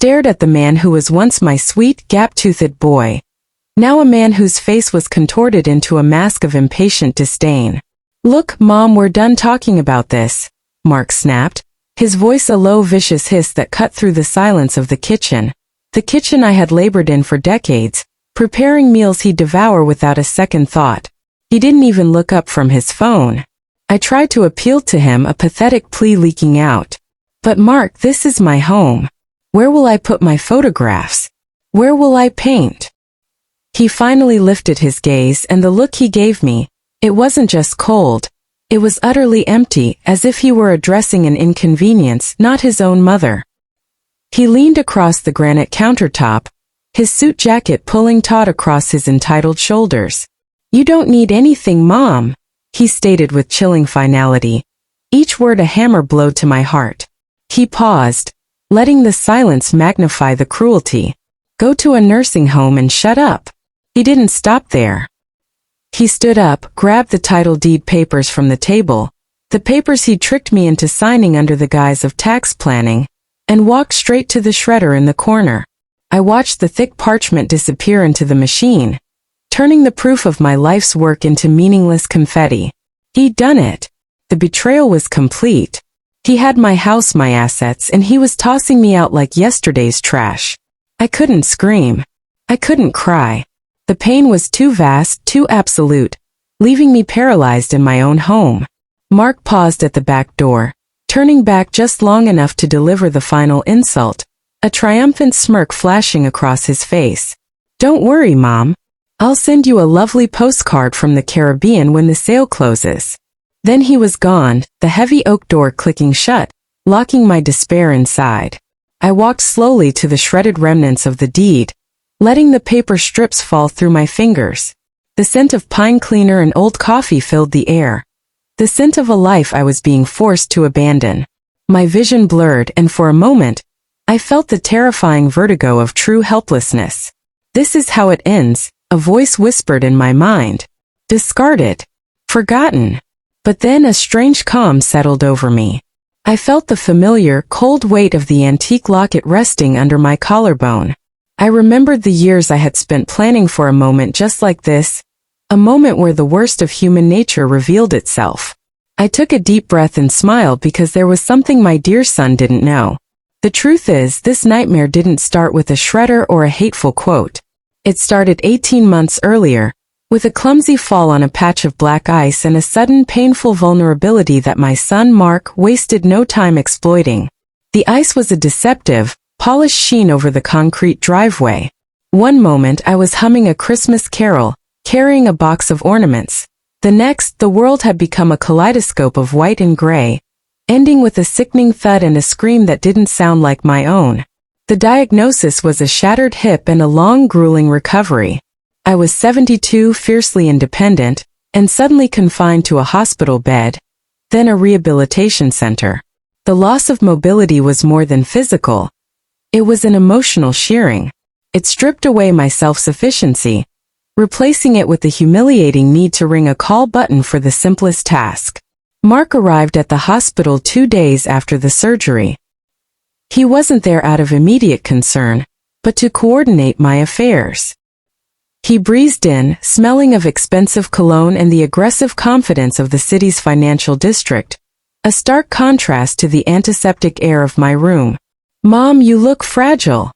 stared at the man who was once my sweet, gap-toothed boy. Now a man whose face was contorted into a mask of impatient disdain. "Look, Mom, we're done talking about this," Mark snapped, his voice a low vicious hiss that cut through the silence of the kitchen I had labored in for decades, preparing meals he'd devour without a second thought. He didn't even look up from his phone. I tried to appeal to him, a pathetic plea leaking out. "But Mark, this is my home. Where will I put my photographs? Where will I paint?" He finally lifted his gaze, and the look he gave me, it wasn't just cold, it was utterly empty, as if he were addressing an inconvenience, not his own mother. He leaned across the granite countertop, his suit jacket pulling taut across his entitled shoulders. "You don't need anything, Mom," he stated with chilling finality, each word a hammer blow to my heart. He paused, letting the silence magnify the cruelty. "Go to a nursing home and shut up." He didn't stop there. He stood up, grabbed the title deed papers from the table, the papers he'd tricked me into signing under the guise of tax planning, and walked straight to the shredder in the corner. I watched the thick parchment disappear into the machine, turning the proof of my life's work into meaningless confetti. He'd done it. The betrayal was complete. He had my house, my assets, and he was tossing me out like yesterday's trash. I couldn't scream. I couldn't cry. The pain was too vast, too absolute, leaving me paralyzed in my own home. Mark paused at the back door, turning back just long enough to deliver the final insult, a triumphant smirk flashing across his face. "Don't worry, Mom. I'll send you a lovely postcard from the Caribbean when the sale closes." Then he was gone, the heavy oak door clicking shut, locking my despair inside. I walked slowly to the shredded remnants of the deed, letting the paper strips fall through my fingers. The scent of pine cleaner and old coffee filled the air. The scent of a life I was being forced to abandon. My vision blurred, and for a moment, I felt the terrifying vertigo of true helplessness. "This is how it ends," a voice whispered in my mind. "Discarded. Forgotten." But then a strange calm settled over me. I felt the familiar, cold weight of the antique locket resting under my collarbone. I remembered the years I had spent planning for a moment just like this, a moment where the worst of human nature revealed itself. I took a deep breath and smiled because there was something my dear son didn't know. The truth is, this nightmare didn't start with a shredder or a hateful quote. It started 18 months earlier, with a clumsy fall on a patch of black ice and a sudden painful vulnerability that my son Mark wasted no time exploiting. The ice was a deceptive, polished sheen over the concrete driveway. One moment I was humming a Christmas carol, carrying a box of ornaments. The next, the world had become a kaleidoscope of white and gray, ending with a sickening thud and a scream that didn't sound like my own. The diagnosis was a shattered hip and a long, grueling recovery. I was 72, fiercely independent, and suddenly confined to a hospital bed, then a rehabilitation center. The loss of mobility was more than physical. It was an emotional shearing. It stripped away my self-sufficiency, replacing it with the humiliating need to ring a call button for the simplest task. Mark arrived at the hospital 2 days after the surgery. He wasn't there out of immediate concern, but to coordinate my affairs. He breezed in, smelling of expensive cologne and the aggressive confidence of the city's financial district, a stark contrast to the antiseptic air of my room. "Mom, you look fragile,"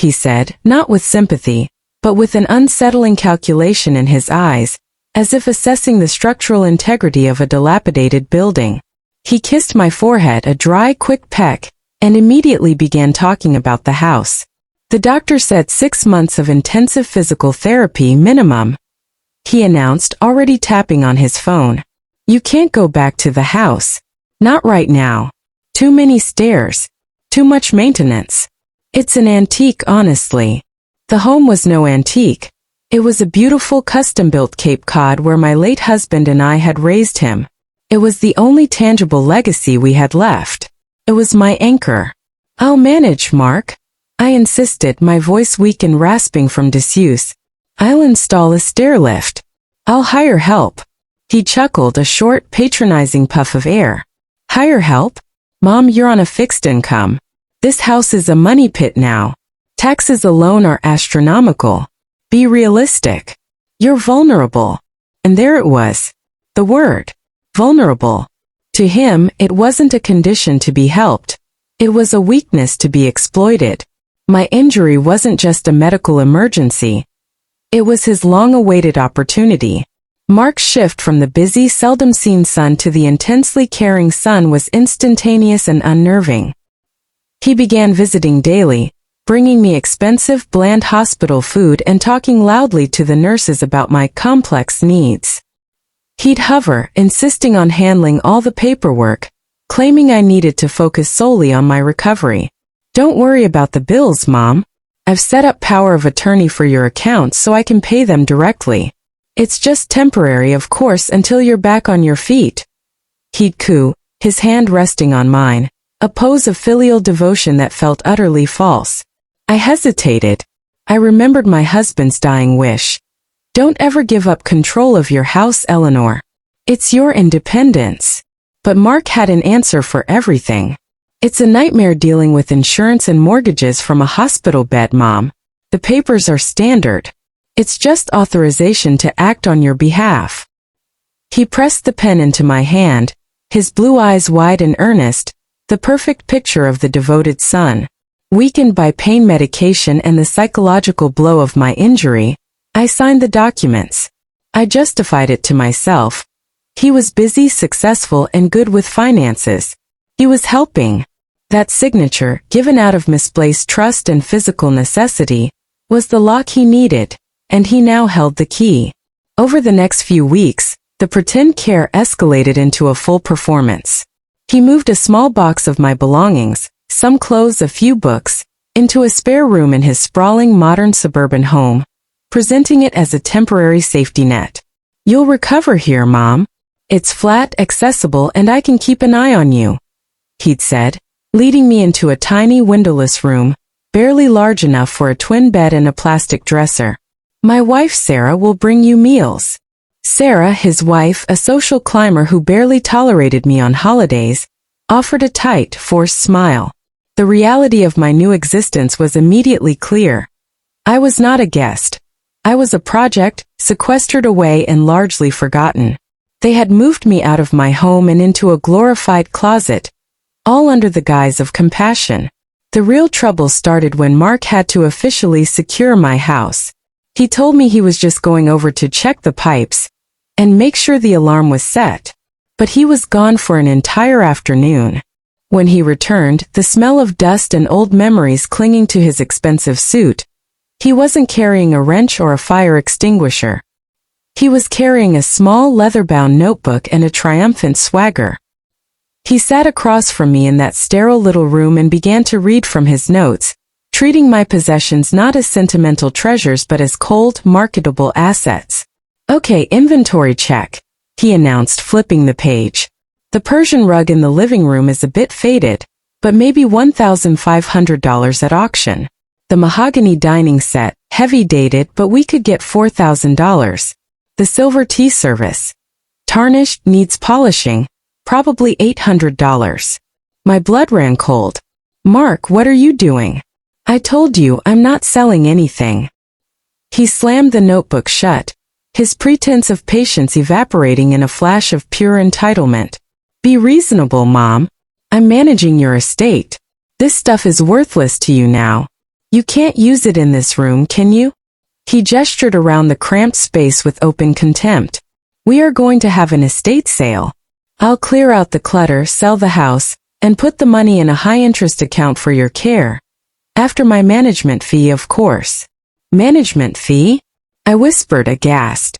he said, not with sympathy, but with an unsettling calculation in his eyes, as if assessing the structural integrity of a dilapidated building. He kissed my forehead, a dry, quick peck, and immediately began talking about the house. "The doctor said 6 months of intensive physical therapy minimum," he announced, already tapping on his phone. "You can't go back to the house. Not right now. Too many stairs. Too much maintenance. It's an antique, honestly." The home was no antique. It was a beautiful custom-built Cape Cod where my late husband and I had raised him. It was the only tangible legacy we had left. It was my anchor. "I'll manage, Mark," I insisted, my voice weak and rasping from disuse. "I'll install a stair lift. I'll hire help." He chuckled, a short, patronizing puff of air. "Hire help? Mom, you're on a fixed income. This house is a money pit now. Taxes alone are astronomical. Be realistic. You're vulnerable. And there it was. The word. Vulnerable. To him, it wasn't a condition to be helped. It was a weakness to be exploited. My injury wasn't just a medical emergency. It was his long-awaited opportunity. Mark's shift from the busy, seldom-seen son to the intensely caring son was instantaneous and unnerving. He began visiting daily, bringing me expensive, bland hospital food and talking loudly to the nurses about my complex needs. He'd hover, insisting on handling all the paperwork, claiming I needed to focus solely on my recovery. Don't worry about the bills, Mom. I've set up power of attorney for your accounts so I can pay them directly. It's just temporary, of course, until you're back on your feet. He'd coo, his hand resting on mine, a pose of filial devotion that felt utterly false. I hesitated. I remembered my husband's dying wish. Don't ever give up control of your house, Eleanor. It's your independence. But Mark had an answer for everything. It's a nightmare dealing with insurance and mortgages from a hospital bed, Mom. The papers are standard. It's just authorization to act on your behalf. He pressed the pen into my hand, his blue eyes wide and earnest, the perfect picture of the devoted son. Weakened by pain medication and the psychological blow of my injury, I signed the documents. I justified it to myself. He was busy, successful, and good with finances. He was helping. That signature, given out of misplaced trust and physical necessity, was the lock he needed, and he now held the key. Over the next few weeks, the pretend care escalated into a full performance. He moved a small box of my belongings, some clothes, a few books, into a spare room in his sprawling modern suburban home, presenting it as a temporary safety net. You'll recover here, Mom. It's flat, accessible, and I can keep an eye on you, he'd said, leading me into a tiny windowless room, barely large enough for a twin bed and a plastic dresser. My wife Sarah will bring you meals. Sarah, his wife, a social climber who barely tolerated me on holidays, offered a tight, forced smile. The reality of my new existence was immediately clear. I was not a guest. I was a project, sequestered away and largely forgotten. They had moved me out of my home and into a glorified closet, all under the guise of compassion. The real trouble started when Mark had to officially secure my house. He told me he was just going over to check the pipes and make sure the alarm was set. But he was gone for an entire afternoon. When he returned, the smell of dust and old memories clinging to his expensive suit. He wasn't carrying a wrench or a fire extinguisher. He was carrying a small leather-bound notebook and a triumphant swagger. He sat across from me in that sterile little room and began to read from his notes, treating my possessions not as sentimental treasures but as cold, marketable assets. Okay, inventory check, he announced, flipping the page. The Persian rug in the living room is a bit faded, but maybe $1,500 at auction. The mahogany dining set, heavy dated, but we could get $4,000. The silver tea service, tarnished, needs polishing, probably $800. My blood ran cold. Mark, what are you doing? I told you I'm not selling anything. He slammed the notebook shut, his pretense of patience evaporating in a flash of pure entitlement. Be reasonable, Mom. I'm managing your estate. This stuff is worthless to you now. You can't use it in this room, can you? He gestured around the cramped space with open contempt. We are going to have an estate sale. I'll clear out the clutter, sell the house, and put the money in a high-interest account for your care. After my management fee, of course. Management fee? I whispered, aghast.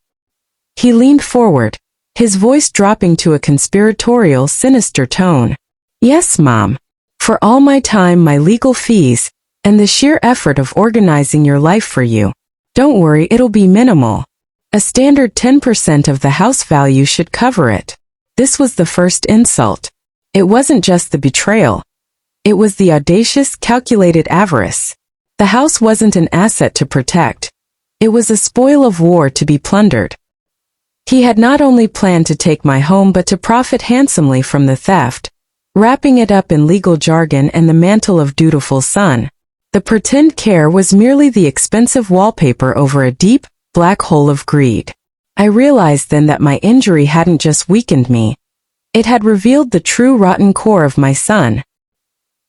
He leaned forward, his voice dropping to a conspiratorial, sinister tone. Yes, Mom. For all my time, my legal fees, and the sheer effort of organizing your life for you. Don't worry, it'll be minimal. A standard 10% of the house value should cover it. This was the first insult. It wasn't just the betrayal. It was the audacious, calculated avarice. The house wasn't an asset to protect. It was a spoil of war to be plundered. He had not only planned to take my home but to profit handsomely from the theft, wrapping it up in legal jargon and the mantle of dutiful son. The pretend care was merely the expensive wallpaper over a deep, black hole of greed. I realized then that my injury hadn't just weakened me. It had revealed the true rotten core of my son.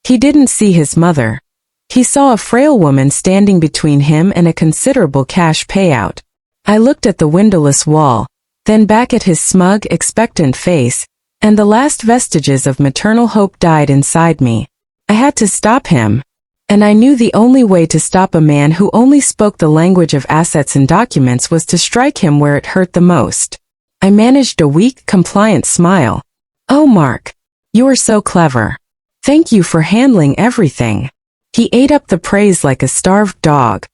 He didn't see his mother. He saw a frail woman standing between him and a considerable cash payout. I looked at the windowless wall, then back at his smug, expectant face, and the last vestiges of maternal hope died inside me. I had to stop him. And I knew the only way to stop a man who only spoke the language of assets and documents was to strike him where it hurt the most. I managed a weak, compliant smile. "Oh, Mark. You are so clever. Thank you for handling everything." He ate up the praise like a starved dog.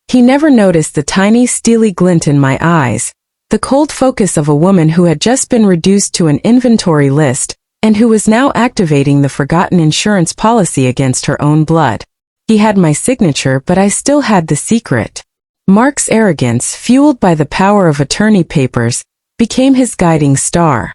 He never noticed the tiny, steely glint in my eyes, the cold focus of a woman who had just been reduced to an inventory list, and who was now activating the forgotten insurance policy against her own blood. He had my signature, but I still had the secret. Mark's arrogance, fueled by the power of attorney papers, became his guiding star.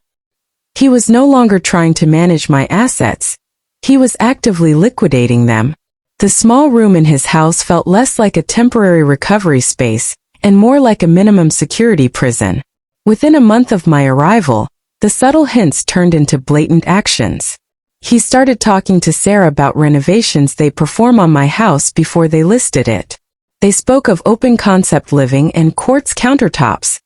He was no longer trying to manage my assets. He was actively liquidating them. The small room in his house felt less like a temporary recovery space, and more like a minimum security prison. Within a month of my arrival, the subtle hints turned into blatant actions. He started talking to Sarah about renovations they perform on my house before they listed it. They spoke of open concept living and quartz countertops.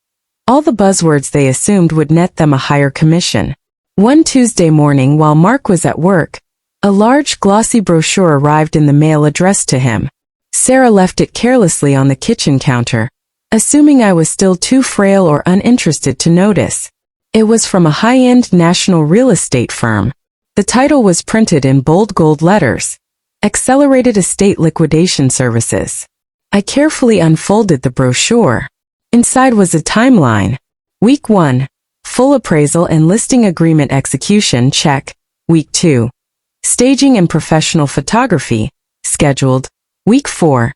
All the buzzwords they assumed would net them a higher commission. One Tuesday morning while Mark was at work, a large glossy brochure arrived in the mail addressed to him. Sarah left it carelessly on the kitchen counter, assuming I was still too frail or uninterested to notice. It was from a high-end national real estate firm. The title was printed in bold gold letters: Accelerated Estate Liquidation Services. I carefully unfolded the brochure. Inside was a timeline. Week 1. Full appraisal and listing agreement execution, check. Week 2. Staging and professional photography, scheduled. Week 4.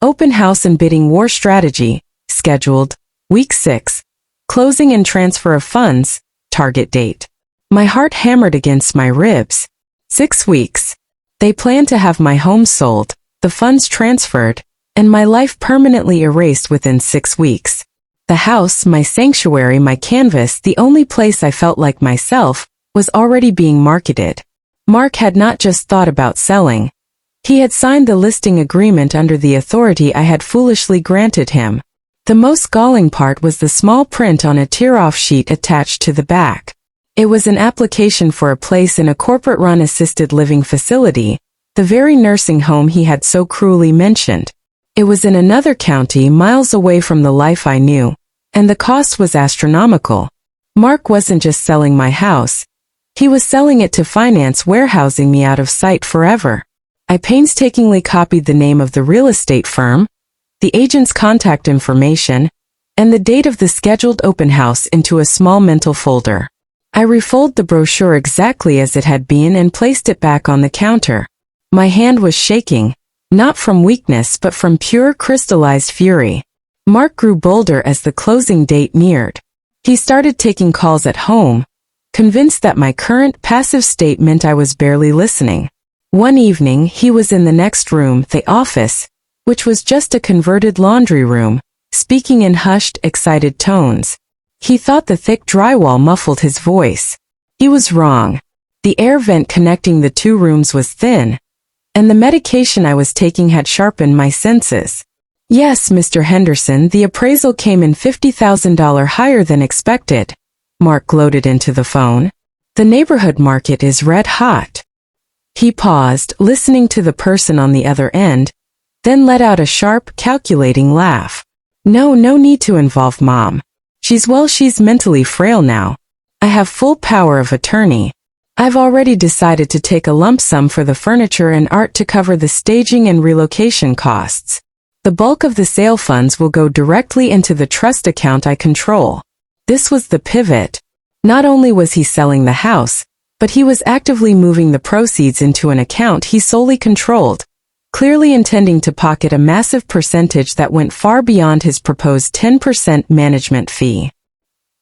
Open house and bidding war strategy, scheduled. Week 6. Closing and transfer of funds, target date. My heart hammered against my ribs. 6 weeks. They planned to have my home sold, the funds transferred, and my life permanently erased within 6 weeks. The house, my sanctuary, my canvas, the only place I felt like myself, was already being marketed. Mark had not just thought about selling. He had signed the listing agreement under the authority I had foolishly granted him. The most galling part was the small print on a tear-off sheet attached to the back. It was an application for a place in a corporate-run assisted living facility, the very nursing home he had so cruelly mentioned. It was in another county miles away from the life I knew, and the cost was astronomical. Mark wasn't just selling my house. He was selling it to finance warehousing me out of sight forever. I painstakingly copied the name of the real estate firm, the agent's contact information, and the date of the scheduled open house into a small mental folder. I refolded the brochure exactly as it had been and placed it back on the counter. My hand was shaking, not from weakness but from pure crystallized fury. Mark grew bolder as the closing date neared. He started taking calls at home, convinced that my current passive state meant I was barely listening. One evening he was in the next room, the office, which was just a converted laundry room, speaking in hushed, excited tones. He thought the thick drywall muffled his voice. He was wrong. The air vent connecting the two rooms was thin, and the medication I was taking had sharpened my senses. "Yes, Mr. Henderson, the appraisal came in $50,000 higher than expected," Mark gloated into the phone. "The neighborhood market is red hot." He paused, listening to the person on the other end, then let out a sharp, calculating laugh. No need to involve Mom. She's mentally frail now. I have full power of attorney. I've already decided to take a lump sum for the furniture and art to cover the staging and relocation costs. The bulk of the sale funds will go directly into the trust account I control. This was the pivot. Not only was he selling the house, but he was actively moving the proceeds into an account he solely controlled, clearly intending to pocket a massive percentage that went far beyond his proposed 10% management fee.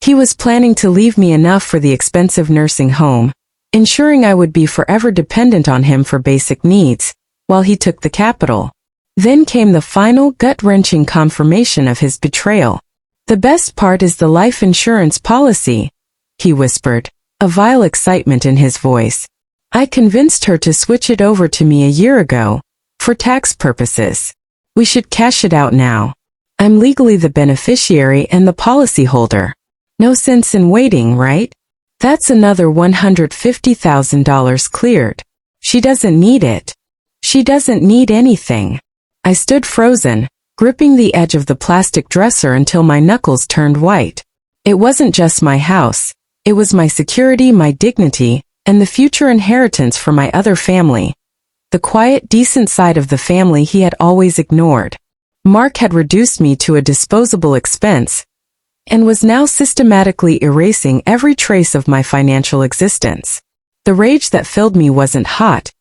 He was planning to leave me enough for the expensive nursing home, ensuring I would be forever dependent on him for basic needs, while he took the capital. Then came the final gut-wrenching confirmation of his betrayal. "The best part is the life insurance policy," he whispered, a vile excitement in his voice. "I convinced her to switch it over to me a year ago, for tax purposes. We should cash it out now. I'm legally the beneficiary and the policyholder. No sense in waiting, right? That's another $150,000 cleared. She doesn't need it. She doesn't need anything." I stood frozen, gripping the edge of the plastic dresser until my knuckles turned white. It wasn't just my house. It was my security, my dignity, and the future inheritance for my other family. The quiet, decent side of the family he had always ignored. Mark had reduced me to a disposable expense, and was now systematically erasing every trace of my financial existence. The rage that filled me wasn't hot.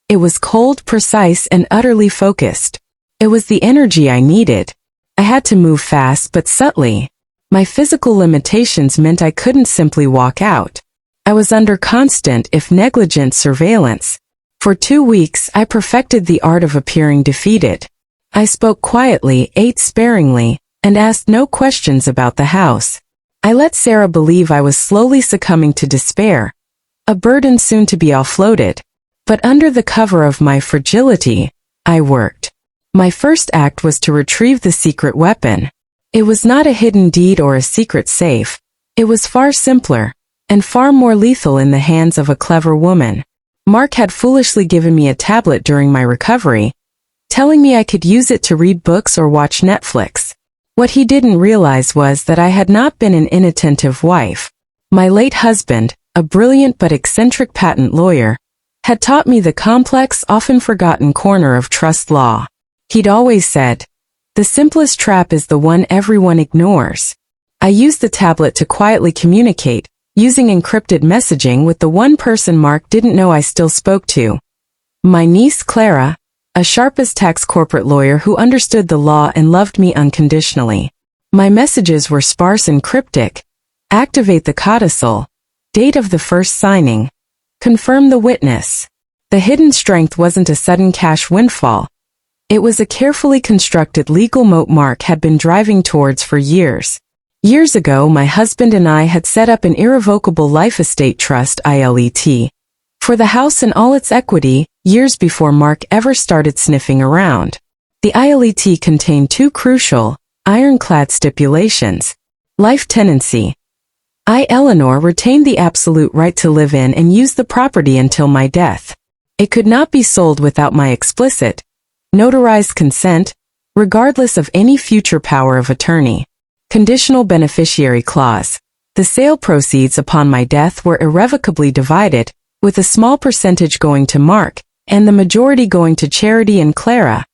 It was cold, precise, and utterly focused. It was the energy I needed. I had to move fast but subtly. My physical limitations meant I couldn't simply walk out. I was under constant, if negligent, surveillance. For 2 weeks, I perfected the art of appearing defeated. I spoke quietly, ate sparingly, and asked no questions about the house. I let Sarah believe I was slowly succumbing to despair, a burden soon to be offloaded. But under the cover of my fragility, I worked. My first act was to retrieve the secret weapon. It was not a hidden deed or a secret safe. It was far simpler, and far more lethal in the hands of a clever woman. Mark had foolishly given me a tablet during my recovery, telling me I could use it to read books or watch Netflix. What he didn't realize was that I had not been an inattentive wife. My late husband, a brilliant but eccentric patent lawyer, had taught me the complex, often forgotten corner of trust law. He'd always said, "The simplest trap is the one everyone ignores." I used the tablet to quietly communicate, using encrypted messaging with the one person Mark didn't know I still spoke to. My niece Clara, a sharp-as-tax corporate lawyer who understood the law and loved me unconditionally. My messages were sparse and cryptic. Activate the codicil. Date of the first signing. Confirm the witness. The hidden strength wasn't a sudden cash windfall. It was a carefully constructed legal moat Mark had been driving towards for years. Years ago, my husband and I had set up an Irrevocable Life Estate Trust (ILET) for the house and all its equity, years before Mark ever started sniffing around. The ILET contained 2 crucial, ironclad stipulations. Life tenancy. I, Eleanor, retained the absolute right to live in and use the property until my death. It could not be sold without my explicit, notarized consent, regardless of any future power of attorney. Conditional beneficiary clause. The sale proceeds upon my death were irrevocably divided, with a small percentage going to Mark, and the majority going to Charity and Clara,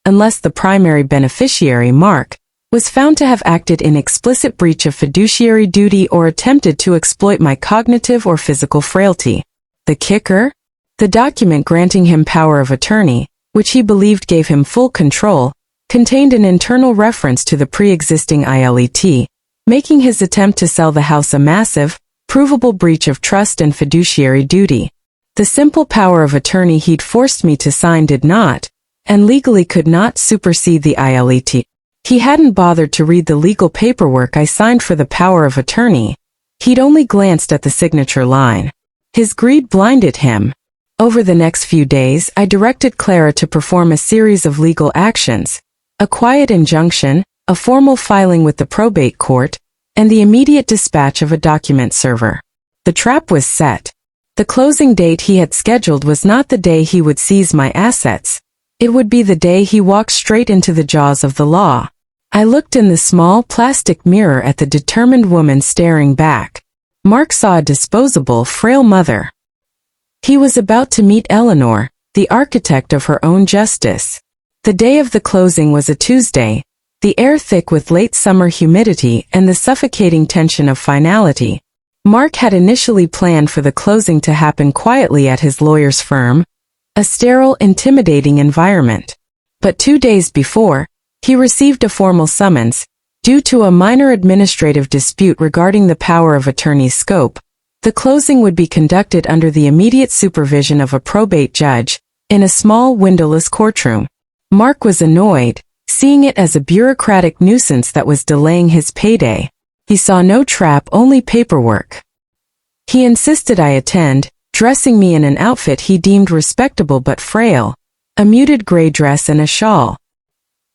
unless the primary beneficiary, Mark, was found to have acted in explicit breach of fiduciary duty or attempted to exploit my cognitive or physical frailty. The kicker? The document granting him power of attorney, which he believed gave him full control, contained an internal reference to the pre-existing ILET, making his attempt to sell the house a massive, provable breach of trust and fiduciary duty. The simple power of attorney he'd forced me to sign did not, and legally could not, supersede the ILET. He hadn't bothered to read the legal paperwork I signed for the power of attorney. He'd only glanced at the signature line. His greed blinded him. Over the next few days, I directed Clara to perform a series of legal actions: a quiet injunction, a formal filing with the probate court, and the immediate dispatch of a document server. The trap was set. The closing date he had scheduled was not the day he would seize my assets. It would be the day he walked straight into the jaws of the law. I looked in the small plastic mirror at the determined woman staring back. Mark saw a disposable, frail mother. He was about to meet Eleanor, the architect of her own justice. The day of the closing was a Tuesday, the air thick with late summer humidity and the suffocating tension of finality. Mark had initially planned for the closing to happen quietly at his lawyer's firm, a sterile, intimidating environment. But 2 days before, he received a formal summons, due to a minor administrative dispute regarding the power of attorney's scope. The closing would be conducted under the immediate supervision of a probate judge, in a small windowless courtroom. Mark was annoyed, seeing it as a bureaucratic nuisance that was delaying his payday. He saw no trap, only paperwork. He insisted I attend, dressing me in an outfit he deemed respectable but frail, a muted gray dress and a shawl.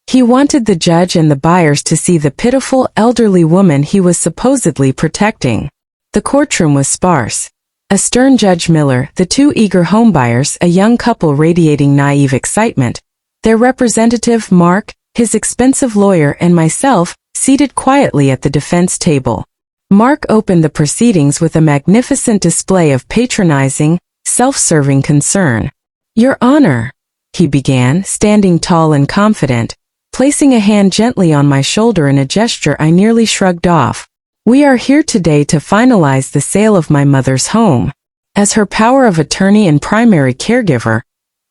He wanted the judge and the buyers to see the pitiful elderly woman he was supposedly protecting. The courtroom was sparse. A stern Judge Miller, the two eager homebuyers, a young couple radiating naive excitement, their representative Mark, his expensive lawyer, and myself, seated quietly at the defense table. Mark opened the proceedings with a magnificent display of patronizing, self-serving concern. "Your Honor," he began, standing tall and confident, placing a hand gently on my shoulder in a gesture I nearly shrugged off. "We are here today to finalize the sale of my mother's home. As her power of attorney and primary caregiver,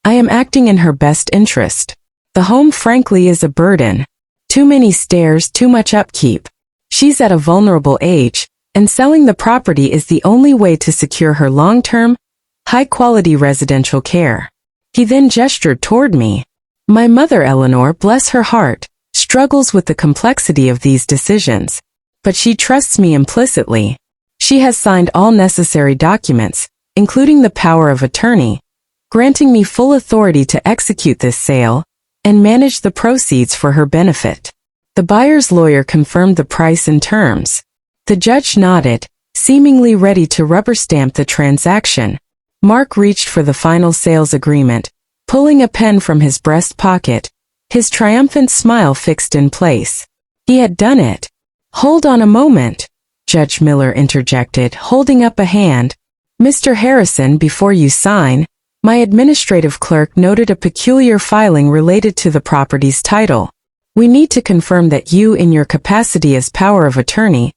I am acting in her best interest. The home frankly is a burden. Too many stairs, too much upkeep. She's at a vulnerable age, and selling the property is the only way to secure her long-term, high-quality residential care." He then gestured toward me. "My mother, Eleanor, bless her heart, struggles with the complexity of these decisions. But she trusts me implicitly. She has signed all necessary documents, including the power of attorney, granting me full authority to execute this sale and manage the proceeds for her benefit." The buyer's lawyer confirmed the price and terms. The judge nodded, seemingly ready to rubber stamp the transaction. Mark reached for the final sales agreement, pulling a pen from his breast pocket, his triumphant smile fixed in place. He had done it. "Hold on a moment," Judge Miller interjected, holding up a hand. "Mr. Harrison, before you sign, my administrative clerk noted a peculiar filing related to the property's title. We need to confirm that you, in your capacity as power of attorney,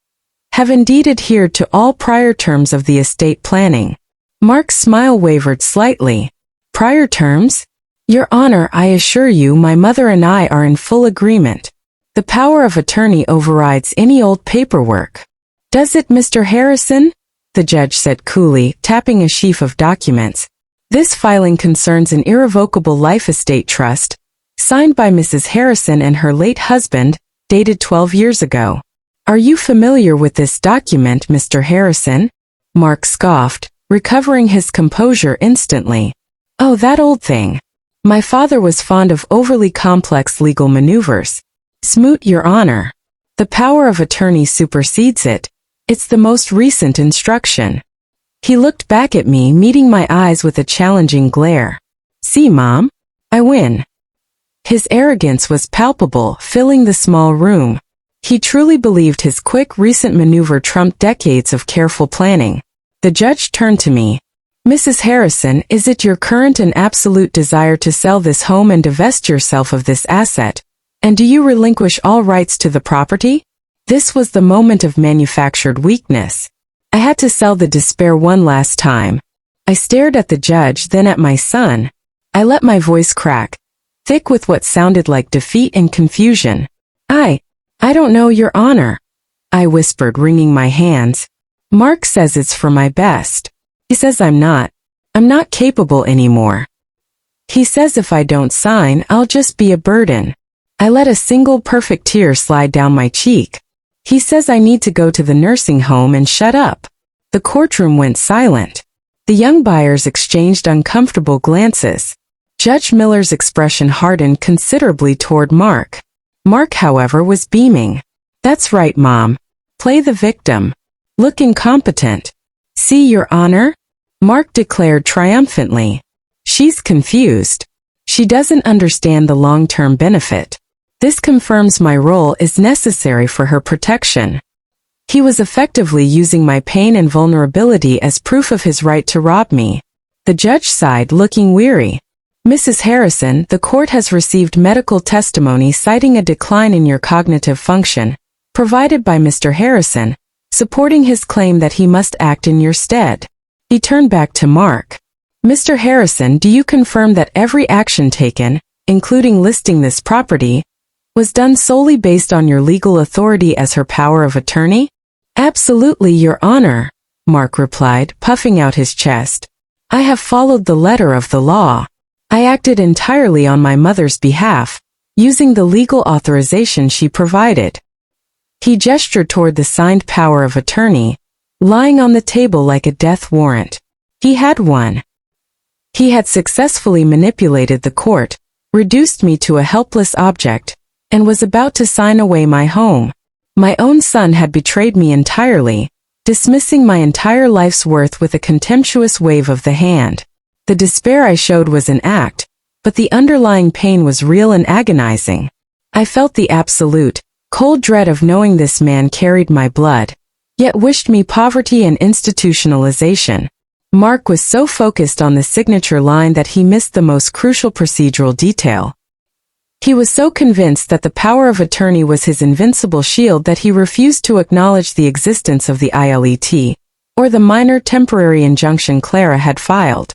have indeed adhered to all prior terms of the estate planning." Mark's smile wavered slightly. "Prior terms? Your Honor, I assure you my mother and I are in full agreement. The power of attorney overrides any old paperwork." "Does it, Mr. Harrison?" the judge said coolly, tapping a sheaf of documents. "This filing concerns an irrevocable life estate trust, signed by Mrs. Harrison and her late husband, dated 12 years ago. Are you familiar with this document, Mr. Harrison?" Mark scoffed, recovering his composure instantly. "Oh, that old thing. My father was fond of overly complex legal maneuvers. Smoot, Your Honor. The power of attorney supersedes it. It's the most recent instruction." He looked back at me, meeting my eyes with a challenging glare. "See, Mom? I win." His arrogance was palpable, filling the small room. He truly believed his quick recent maneuver trumped decades of careful planning. The judge turned to me. "Mrs. Harrison, is it your current and absolute desire to sell this home and divest yourself of this asset? And do you relinquish all rights to the property?" This was the moment of manufactured weakness. I had to sell the despair one last time. I stared at the judge, then at my son. I let my voice crack, thick with what sounded like defeat and confusion. I don't know, Your Honor," I whispered, wringing my hands. "Mark says it's for my best. He says I'm not capable anymore. He says if I don't sign, I'll just be a burden." I let a single perfect tear slide down my cheek. "He says I need to go to the nursing home and shut up." The courtroom went silent. The young buyers exchanged uncomfortable glances. Judge Miller's expression hardened considerably toward Mark. Mark, however, was beaming. "That's right, Mom. Play the victim. Look incompetent. See, Your Honor?" Mark declared triumphantly. "She's confused. She doesn't understand the long-term benefit. This confirms my role is necessary for her protection." He was effectively using my pain and vulnerability as proof of his right to rob me. The judge sighed, looking weary. "Mrs. Harrison, the court has received medical testimony citing a decline in your cognitive function, provided by Mr. Harrison, supporting his claim that he must act in your stead." He turned back to Mark. "Mr. Harrison, do you confirm that every action taken, including listing this property, was done solely based on your legal authority as her power of attorney?" "Absolutely, Your Honor." Mark replied, puffing out his chest. I have followed the letter of the law. I acted entirely on my mother's behalf, using the legal authorization she provided. He gestured toward the signed power of attorney, lying on the table like a death warrant. He had won. He had successfully manipulated the court, reduced me to a helpless object, and was about to sign away my home. My own son had betrayed me entirely, dismissing my entire life's worth with a contemptuous wave of the hand. The despair I showed was an act, but the underlying pain was real and agonizing. I felt the absolute, cold dread of knowing this man carried my blood, yet wished me poverty and institutionalization. Mark was so focused on the signature line that he missed the most crucial procedural detail. He was so convinced that the power of attorney was his invincible shield that he refused to acknowledge the existence of the ILET, or the minor temporary injunction Clara had filed.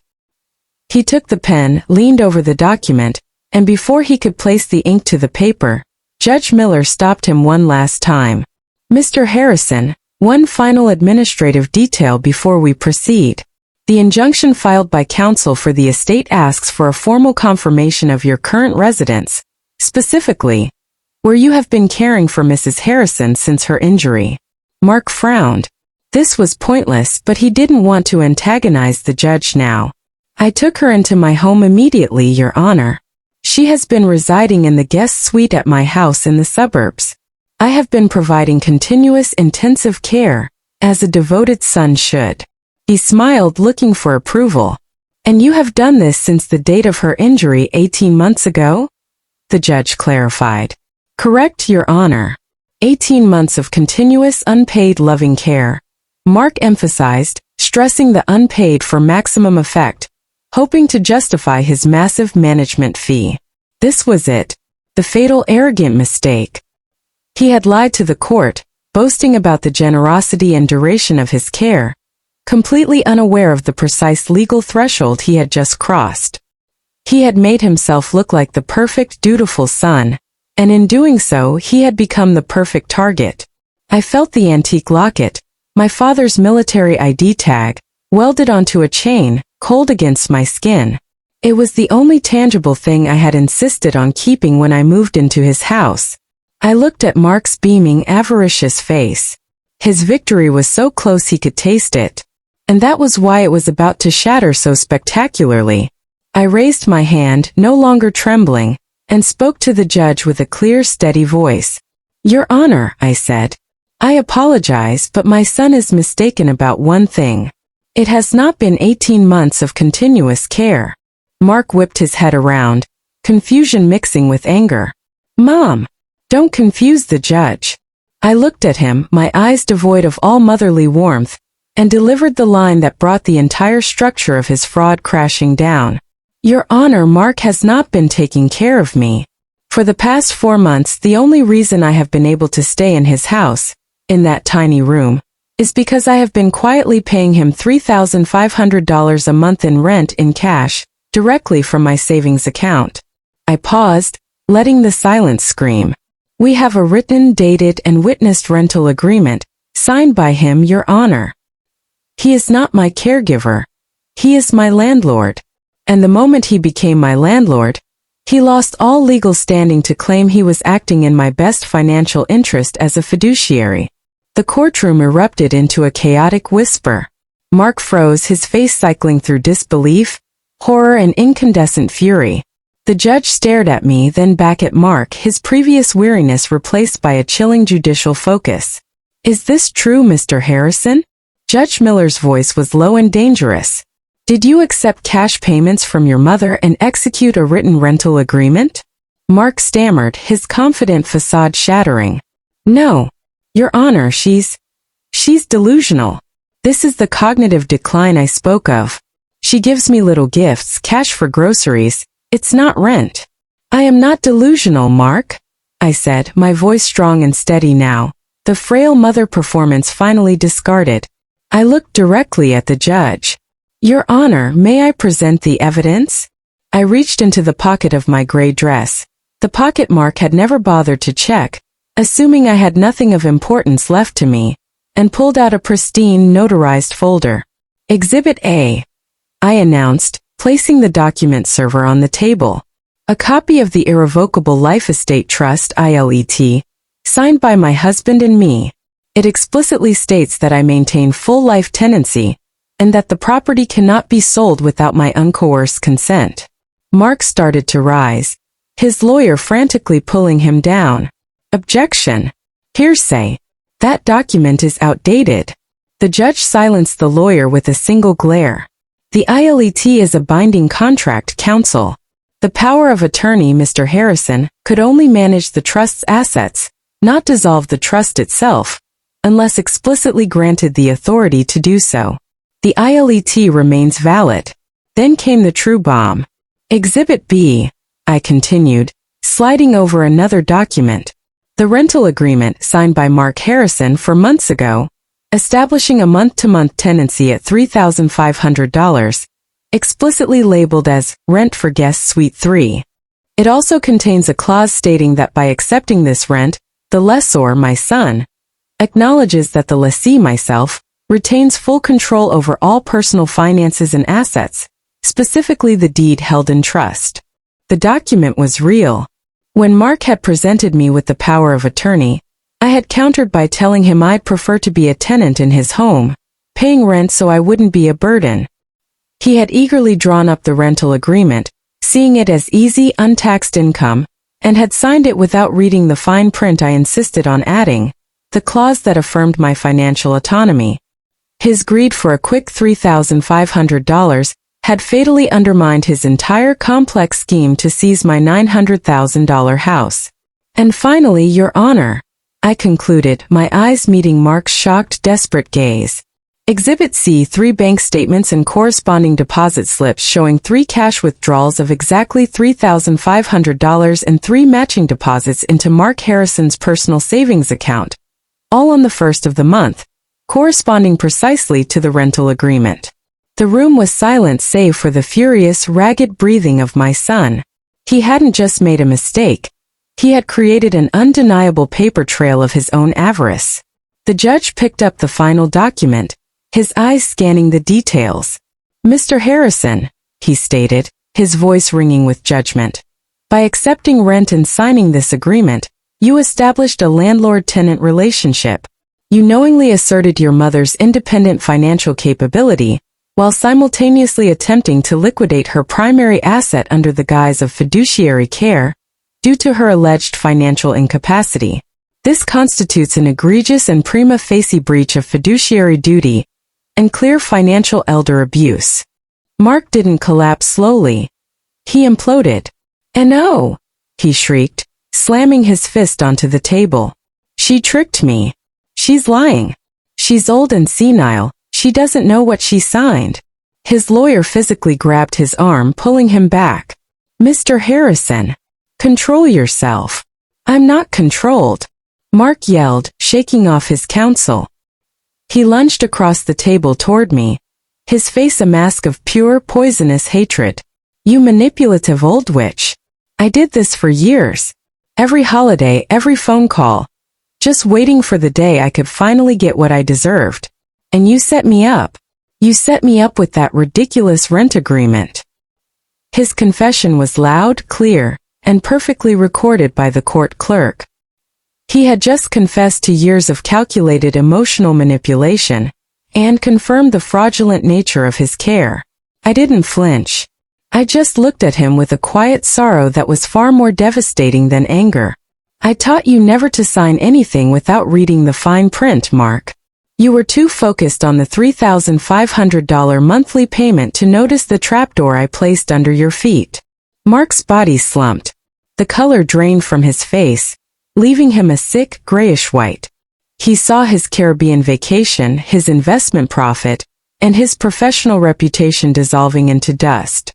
He took the pen, leaned over the document, and before he could place the ink to the paper, Judge Miller stopped him one last time. Mr. Harrison, one final administrative detail before we proceed. The injunction filed by counsel for the estate asks for a formal confirmation of your current residence, specifically, where you have been caring for Mrs. Harrison since her injury. Mark frowned. This was pointless, but he didn't want to antagonize the judge now. I took her into my home immediately, Your Honor. She has been residing in the guest suite at my house in the suburbs. I have been providing continuous intensive care, as a devoted son should. He smiled, looking for approval. And you have done this since the date of her injury 18 months ago? The judge clarified. Correct, Your Honor. 18 months of continuous unpaid loving care. Mark emphasized, stressing the unpaid for maximum effect, hoping to justify his massive management fee. This was it. The fatal arrogant mistake. He had lied to the court, boasting about the generosity and duration of his care, completely unaware of the precise legal threshold he had just crossed. He had made himself look like the perfect, dutiful son, and in doing so he had become the perfect target. I felt the antique locket, my father's military ID tag, welded onto a chain, cold against my skin. It was the only tangible thing I had insisted on keeping when I moved into his house. I looked at Mark's beaming, avaricious face. His victory was so close he could taste it. And that was why it was about to shatter so spectacularly. I raised my hand, no longer trembling, and spoke to the judge with a clear, steady voice. Your Honor, I said. I apologize, but my son is mistaken about one thing. It has not been 18 months of continuous care. Mark whipped his head around, confusion mixing with anger. Mom! Don't confuse the judge. I looked at him, my eyes devoid of all motherly warmth, and delivered the line that brought the entire structure of his fraud crashing down. Your Honor, Mark has not been taking care of me. For the past 4 months, the only reason I have been able to stay in his house, in that tiny room, is because I have been quietly paying him $3,500 a month in rent in cash, directly from my savings account. I paused, letting the silence scream. We have a written, dated, and witnessed rental agreement, signed by him, Your Honor. He is not my caregiver. He is my landlord. And the moment he became my landlord, he lost all legal standing to claim he was acting in my best financial interest as a fiduciary. The courtroom erupted into a chaotic whisper. Mark froze, his face cycling through disbelief, horror, and incandescent fury. The judge stared at me, then back at Mark, his previous weariness replaced by a chilling judicial focus. Is this true, Mr. Harrison? Judge Miller's voice was low and dangerous. Did you accept cash payments from your mother and execute a written rental agreement? Mark stammered, his confident facade shattering. No. Your Honor, she's delusional. This is the cognitive decline I spoke of. She gives me little gifts, cash for groceries. It's not rent. I am not delusional, Mark, I said, my voice strong and steady now, the frail mother performance finally discarded. I looked directly at the judge. Your Honor, may I present the evidence? I reached into the pocket of my gray dress, the pocket Mark had never bothered to check, assuming I had nothing of importance left to me, and pulled out a pristine, notarized folder. Exhibit A, I announced, placing the document server on the table. A copy of the Irrevocable Life Estate Trust (ILET), signed by my husband and me. It explicitly states that I maintain full life tenancy, and that the property cannot be sold without my uncoerced consent. Mark started to rise, his lawyer frantically pulling him down. Objection. Hearsay. That document is outdated. The judge silenced the lawyer with a single glare. The ILET is a binding contract, counsel. The power of attorney, Mr. Harrison, could only manage the trust's assets, not dissolve the trust itself, unless explicitly granted the authority to do so. The ILET remains valid. Then came the true bomb. Exhibit B, I continued, sliding over another document. The rental agreement signed by Mark Harrison 4 months ago, establishing a month-to-month tenancy at $3,500, explicitly labeled as Rent for Guest Suite 3. It also contains a clause stating that by accepting this rent, the lessor, my son, acknowledges that the lessee, myself, retains full control over all personal finances and assets, specifically the deed held in trust. The document was real. When Mark had presented me with the power of attorney, I had countered by telling him I'd prefer to be a tenant in his home, paying rent so I wouldn't be a burden. He had eagerly drawn up the rental agreement, seeing it as easy, untaxed income, and had signed it without reading the fine print I insisted on adding, the clause that affirmed my financial autonomy. His greed for a quick $3,500 had fatally undermined his entire complex scheme to seize my $900,000 house. And finally, Your Honor, I concluded, my eyes meeting Mark's shocked, desperate gaze. Exhibit C, 3 bank statements and corresponding deposit slips showing 3 cash withdrawals of exactly $3,500 and 3 matching deposits into Mark Harrison's personal savings account, all on the 1st of the month, corresponding precisely to the rental agreement. The room was silent save for the furious, ragged breathing of my son. He hadn't just made a mistake. He had created an undeniable paper trail of his own avarice. The judge picked up the final document, his eyes scanning the details. Mr. Harrison, he stated, his voice ringing with judgment. By accepting rent and signing this agreement, you established a landlord-tenant relationship. You knowingly asserted your mother's independent financial capability, while simultaneously attempting to liquidate her primary asset under the guise of fiduciary care, due to her alleged financial incapacity. This constitutes an egregious and prima facie breach of fiduciary duty and clear financial elder abuse. Mark didn't collapse slowly. He imploded. And oh, he shrieked, slamming his fist onto the table. She tricked me. She's lying. She's old and senile. She doesn't know what she signed. His lawyer physically grabbed his arm, pulling him back. Mr. Harrison, control yourself. I'm not controlled, Mark yelled, shaking off his counsel. He lunged across the table toward me, his face a mask of pure, poisonous hatred. You manipulative old witch. I did this for years. Every holiday, every phone call. Just waiting for the day I could finally get what I deserved. And you set me up. You set me up with that ridiculous rent agreement. His confession was loud, clear, and perfectly recorded by the court clerk. He had just confessed to years of calculated emotional manipulation, and confirmed the fraudulent nature of his care. I didn't flinch. I just looked at him with a quiet sorrow that was far more devastating than anger. I taught you never to sign anything without reading the fine print, Mark. You were too focused on the $3,500 monthly payment to notice the trapdoor I placed under your feet. Mark's body slumped. The color drained from his face, leaving him a sick, grayish white. He saw his Caribbean vacation, his investment profit, and his professional reputation dissolving into dust.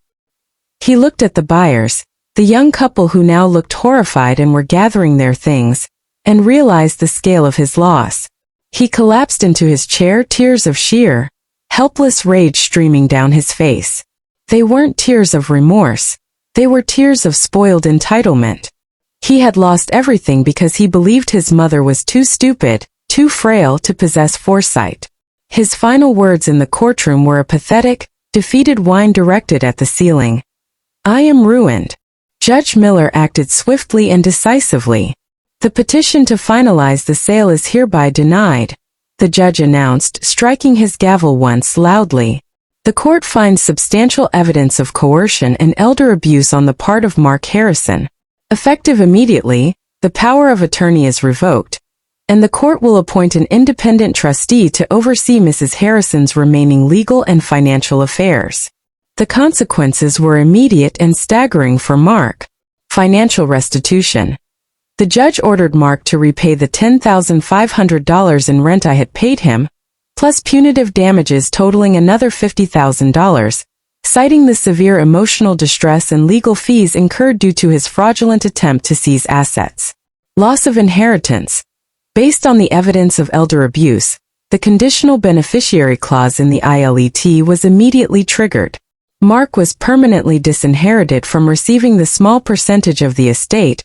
He looked at the buyers, the young couple who now looked horrified and were gathering their things, and realized the scale of his loss. He collapsed into his chair, tears of sheer, helpless rage streaming down his face. They weren't tears of remorse. They were tears of spoiled entitlement. He had lost everything because he believed his mother was too stupid, too frail to possess foresight. His final words in the courtroom were a pathetic, defeated whine directed at the ceiling. I am ruined. Judge Miller acted swiftly and decisively. The petition to finalize the sale is hereby denied, the judge announced, striking his gavel once loudly. The court finds substantial evidence of coercion and elder abuse on the part of Mark Harrison. Effective immediately, the power of attorney is revoked, and the court will appoint an independent trustee to oversee Mrs. Harrison's remaining legal and financial affairs. The consequences were immediate and staggering for Mark. Financial restitution. The judge ordered Mark to repay the $10,500 in rent I had paid him, plus punitive damages totaling another $50,000, citing the severe emotional distress and legal fees incurred due to his fraudulent attempt to seize assets. Loss of inheritance. Based on the evidence of elder abuse, the conditional beneficiary clause in the ILET was immediately triggered. Mark was permanently disinherited from receiving the small percentage of the estate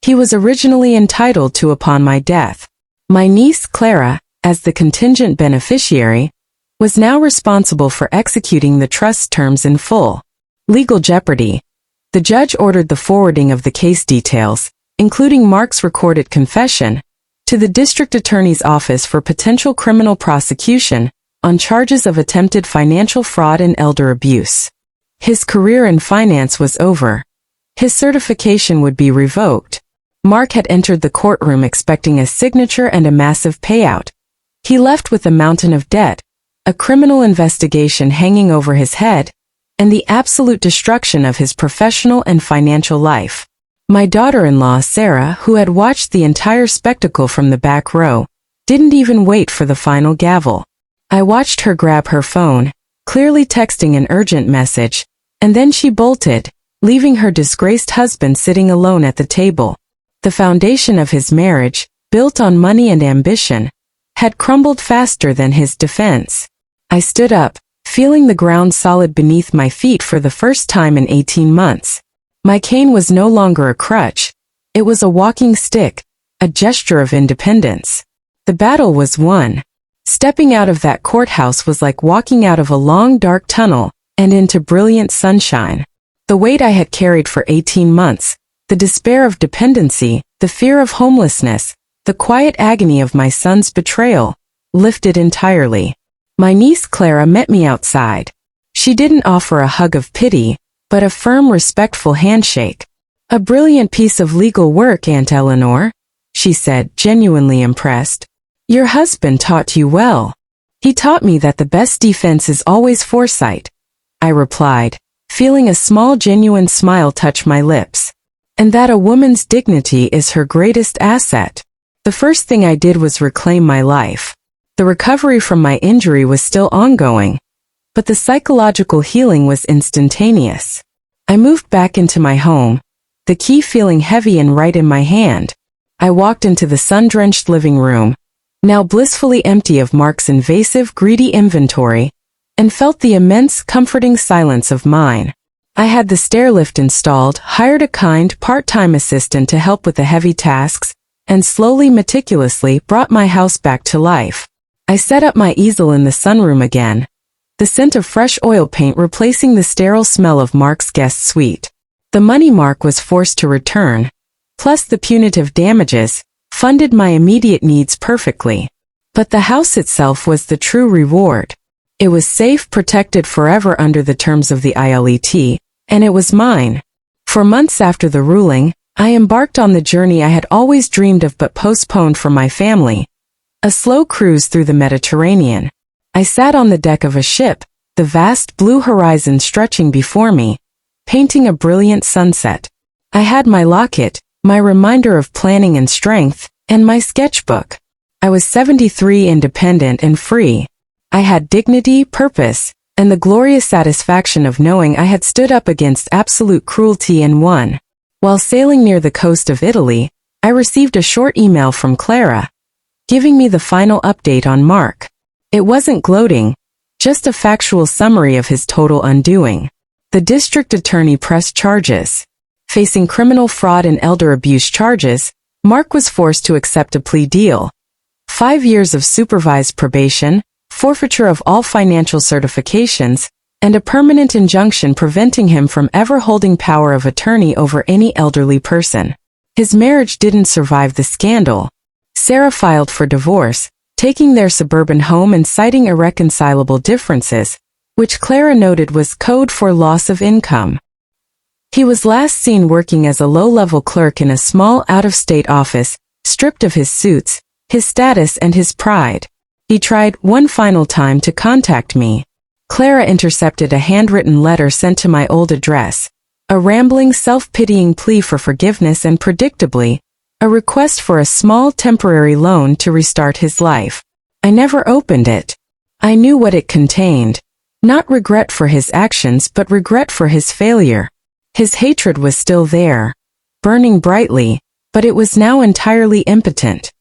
he was originally entitled to upon my death. My niece Clara, as the contingent beneficiary, was now responsible for executing the trust terms in full. Legal jeopardy. The judge ordered the forwarding of the case details, including Mark's recorded confession, to the district attorney's office for potential criminal prosecution on charges of attempted financial fraud and elder abuse. His career in finance was over. His certification would be revoked. Mark had entered the courtroom expecting a signature and a massive payout. He left with a mountain of debt, a criminal investigation hanging over his head, and the absolute destruction of his professional and financial life. My daughter-in-law Sarah, who had watched the entire spectacle from the back row, didn't even wait for the final gavel. I watched her grab her phone, clearly texting an urgent message, and then she bolted, leaving her disgraced husband sitting alone at the table. The foundation of his marriage, built on money and ambition, had crumbled faster than his defense. I stood up, feeling the ground solid beneath my feet for the first time in 18 months. My cane was no longer a crutch. It was a walking stick, a gesture of independence. The battle was won. Stepping out of that courthouse was like walking out of a long dark tunnel and into brilliant sunshine. The weight I had carried for 18 months, the despair of dependency, the fear of homelessness, the quiet agony of my son's betrayal, lifted entirely. My niece Clara met me outside. She didn't offer a hug of pity, but a firm, respectful handshake. "A brilliant piece of legal work, Aunt Eleanor," she said, genuinely impressed. "Your husband taught you well." "He taught me that the best defense is always foresight," I replied, feeling a small, genuine smile touch my lips. "And that a woman's dignity is her greatest asset." The first thing I did was reclaim my life. The recovery from my injury was still ongoing, but the psychological healing was instantaneous. I moved back into my home, the key feeling heavy and right in my hand. I walked into the sun-drenched living room, now blissfully empty of Mark's invasive, greedy inventory, and felt the immense, comforting silence of mine. I had the stair lift installed, hired a kind, part-time assistant to help with the heavy tasks, and slowly, meticulously brought my house back to life. I set up my easel in the sunroom again, the scent of fresh oil paint replacing the sterile smell of Mark's guest suite. The money Mark was forced to return, plus the punitive damages, funded my immediate needs perfectly. But the house itself was the true reward. It was safe, protected forever under the terms of the ILET, and it was mine. For months after the ruling, I embarked on the journey I had always dreamed of but postponed for my family, a slow cruise through the Mediterranean. I sat on the deck of a ship, the vast blue horizon stretching before me, painting a brilliant sunset. I had my locket, my reminder of planning and strength, and my sketchbook. I was 73, independent and free. I had dignity, purpose, and the glorious satisfaction of knowing I had stood up against absolute cruelty and won. While sailing near the coast of Italy, I received a short email from Clara, giving me the final update on Mark. It wasn't gloating, just a factual summary of his total undoing. The district attorney pressed charges. Facing criminal fraud and elder abuse charges, Mark was forced to accept a plea deal. 5 years of supervised probation, forfeiture of all financial certifications, and a permanent injunction preventing him from ever holding power of attorney over any elderly person. His marriage didn't survive the scandal. Sarah filed for divorce, taking their suburban home and citing irreconcilable differences, which Clara noted was code for loss of income. He was last seen working as a low-level clerk in a small out-of-state office, stripped of his suits, his status and his pride. He tried one final time to contact me. Clara intercepted a handwritten letter sent to my old address, a rambling, self-pitying plea for forgiveness and, predictably, a request for a small temporary loan to restart his life. I never opened it. I knew what it contained. Not regret for his actions, but regret for his failure. His hatred was still there, burning brightly, but it was now entirely impotent.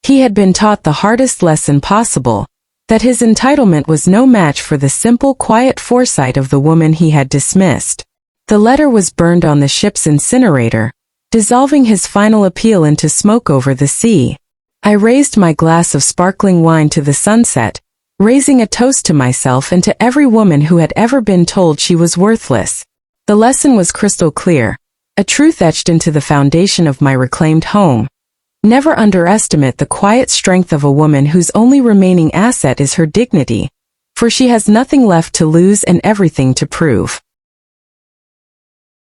He had been taught the hardest lesson possible, that his entitlement was no match for the simple, quiet foresight of the woman he had dismissed. The letter was burned on the ship's incinerator, dissolving his final appeal into smoke over the sea. I raised my glass of sparkling wine to the sunset, raising a toast to myself and to every woman who had ever been told she was worthless. The lesson was crystal clear, a truth etched into the foundation of my reclaimed home. Never underestimate the quiet strength of a woman whose only remaining asset is her dignity, for she has nothing left to lose and everything to prove.